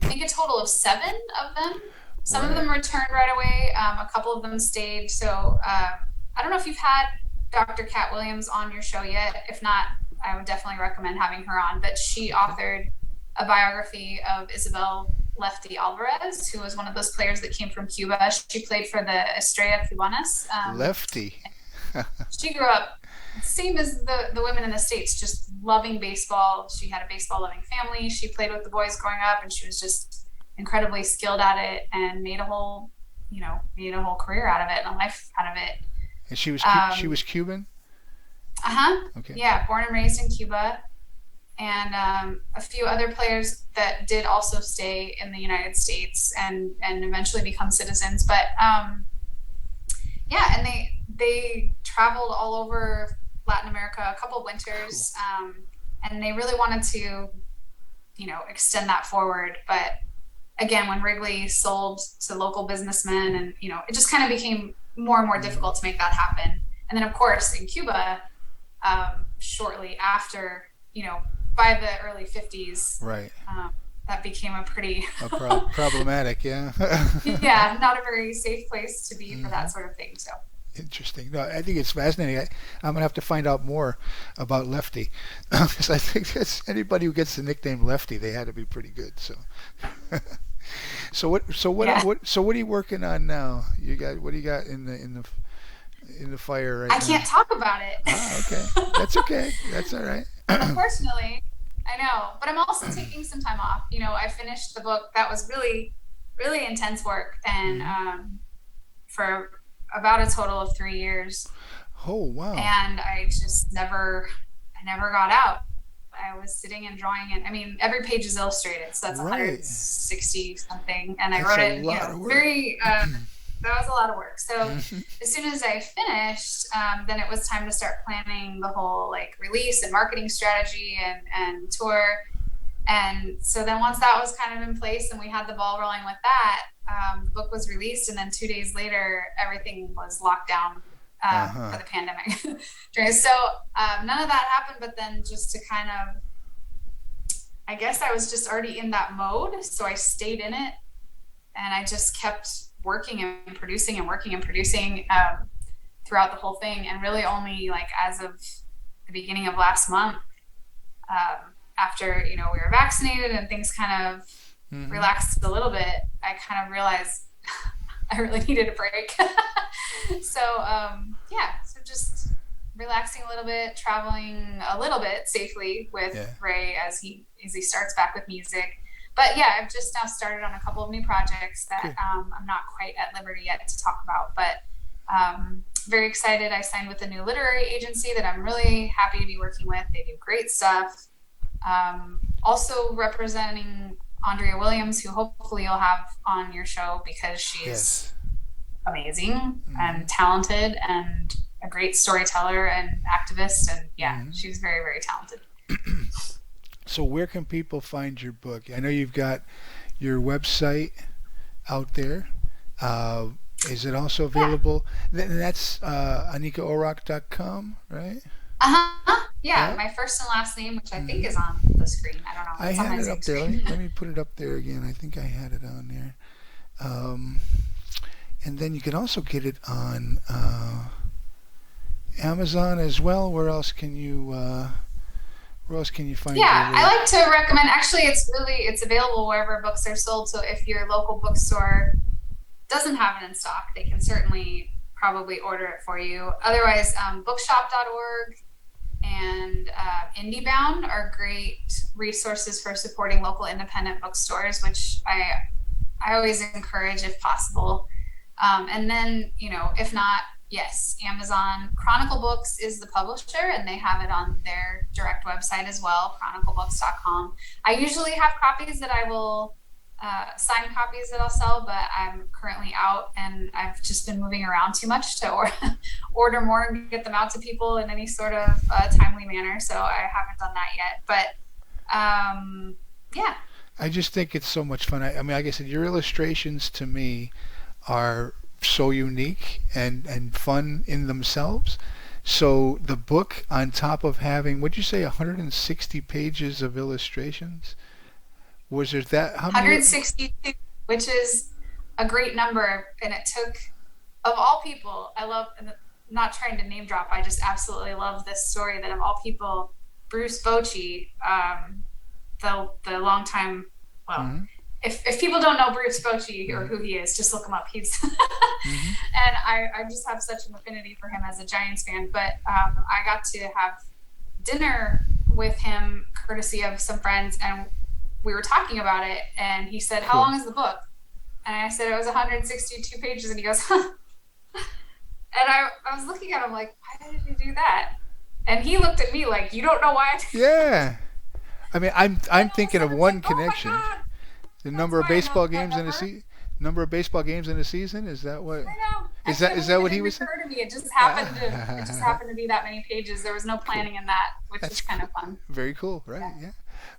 I think a total of seven of them. Some of Right. them returned right away. A couple of them stayed. So I don't know if you've had Dr. Kat Williams on your show yet. If not, I would definitely recommend having her on. But she authored a biography of Isabel Lefty Alvarez, who was one of those players that came from Cuba. She played for the Estrella Cubanas. Lefty. She grew up same as the women in the States, just loving baseball. She had a baseball loving family. She played with the boys growing up, and she was just incredibly skilled at it and made a whole career out of it and a life out of it. And she Um, was Cuban. uh-huh. Okay. Yeah, born and raised in Cuba. And a few other players that did also stay in the United States and eventually become citizens. But yeah, and they traveled all over Latin America a couple of Cool. winters, and they really wanted to extend that forward. But again, when Wrigley sold to local businessmen, and it just kind of became more and more Hmm. difficult to make that happen. And then of course in Cuba, shortly after, by the early 50s, Right. that became a pretty Problematic. Yeah. yeah, not a very safe place to be for Hmm. that sort of thing. So Interesting. No, I think it's fascinating. I'm gonna have to find out more about Lefty because I think that's anybody who gets the nickname Lefty, they had to be pretty good. So, yeah, what are you working on now? You got what do you got in the fire right I now? can't talk about Ah, okay. it. That's okay. That's all right. Unfortunately, I know, but I'm also taking some time off. I finished the book that was really, really intense work, and Hmm. for about a total of 3 years, Oh wow. and I never got out. I was sitting and drawing it. I mean, every page is illustrated, so that's Right. 160 something, and I That's wrote a it, lot of work. very. That was a lot of work. So Hmm. as soon as I finished, then it was time to start planning the whole like release and marketing strategy and tour. And so then once that was kind of in place and we had the ball rolling with that, the book was released, and then 2 days later, everything was locked down Uh for huh. the pandemic. So none of that happened. But then just to kind of, I guess I was just already in that mode, so I stayed in it, and I just kept working and producing and working and producing throughout the whole thing. And really only like as of the beginning of last month, after we were vaccinated and things kind of Hmm. relaxed a little bit, I kind of realized I really needed a break. So yeah, so just relaxing a little bit, traveling a little bit safely with Yeah. Ray as he starts back with music. But yeah, I've just now started on a couple of new projects that Good. I'm not quite at liberty yet to talk about, but very excited. I signed with a new literary agency that I'm really happy to be working with. They do great stuff. Also representing Andrea Williams, who hopefully you'll have on your show because she's Yes. amazing Hmm. and talented and a great storyteller and activist. And yeah, Hmm. she's very, very talented. So where can people find your book? I know you've got your website out there. Uh, is it also Yeah. available? That's AnikaOrrock.com, right? Yeah. Yeah. My first and last name, which I think is Hmm. on the screen. I don't know. I It's on had my it Zoom up there. screen. Let me put it up there again. I think I had it on there. Um, and then you can also get it on Amazon as well. Where else can you find your Yeah, I work? like to recommend. Actually, it's available wherever books are sold. So if your local bookstore doesn't have it in stock, they can certainly probably order it for you. Otherwise, bookshop.org and IndieBound are great resources for supporting local independent bookstores, which I always encourage if possible. And then, if not, yes, Amazon Chronicle Books is the publisher and they have it on their direct website as well, chroniclebooks.com. I usually have copies that I will sign copies that I'll sell, but I'm currently out and I've just been moving around too much to order more and get them out to people in any sort of timely manner. So I haven't done that yet. But yeah. I just think it's so much fun. I mean, like I said, your illustrations to me are so unique and fun in themselves. So the book, on top of having, what'd you say, 160 pages of illustrations? Was there that? How many? 162, which is a great number. And it took, of all people, I love, not trying to name drop, I just absolutely love this story that of all people, Bruce Bochy, the longtime, well, Mm-hmm. if people don't know Bruce Bochy or Mm-hmm. who he is, just look him up. He's, and Mm-hmm. I just have such an affinity for him as a Giants fan. But I got to have dinner with him courtesy of some friends, and we were talking about it, and he said, "How Cool. long is the book?" And I said, "It was 162 pages." And he goes, "Huh." And I was looking at him like, "Why did you do that?" And he looked at me like, "You don't know why I did that." Yeah. I mean, I'm And all of a thinking of sudden it's like, one "Oh my connection. God, The that's number of why I know baseball that games in a number." number of baseball games in a season. Is that what? I know. I Is that can't is believe that it what he didn't was saying? occur to me. It just Ah, happened to be that many pages. There was no cool. planning in that, which That's is kind of fun. very cool, Yeah. right? Yeah.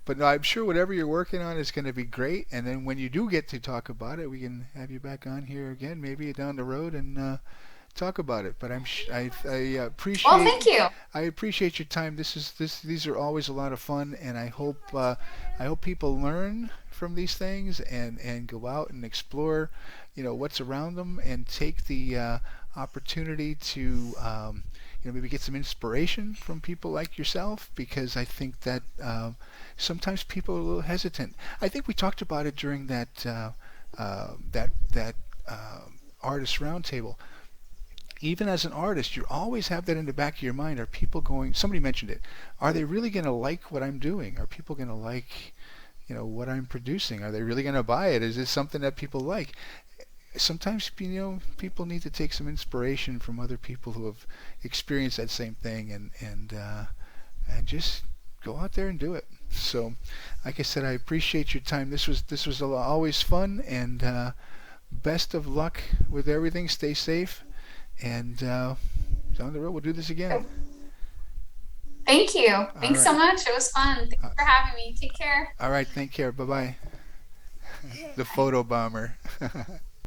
But no, I'm sure whatever you're working on is going to be great. And then when you do get to talk about it, we can have you back on here again, maybe down the road, and talk about it. But Well, thank you. I appreciate your time. These are always a lot of fun, and I hope people learn from these things and go out and explore, what's around them, and take the opportunity to maybe get some inspiration from people like yourself, because I think that sometimes people are a little hesitant. I think we talked about it during that artist roundtable. Even as an artist, you always have that in the back of your mind. Are people going? Somebody mentioned it. Are they really going to like what I'm doing? Are people going to like, what I'm producing? Are they really going to buy it? Is this something that people like? Sometimes, people need to take some inspiration from other people who have experienced that same thing, and just go out there and do it. So, like I said, I appreciate your time. This was always fun, and best of luck with everything. Stay safe, and down the road we'll do this again. Thank you. All Thanks so right. much. It was fun. Thanks Uh, for having me. Take care. all right. Take care. Bye bye. The photo bomber.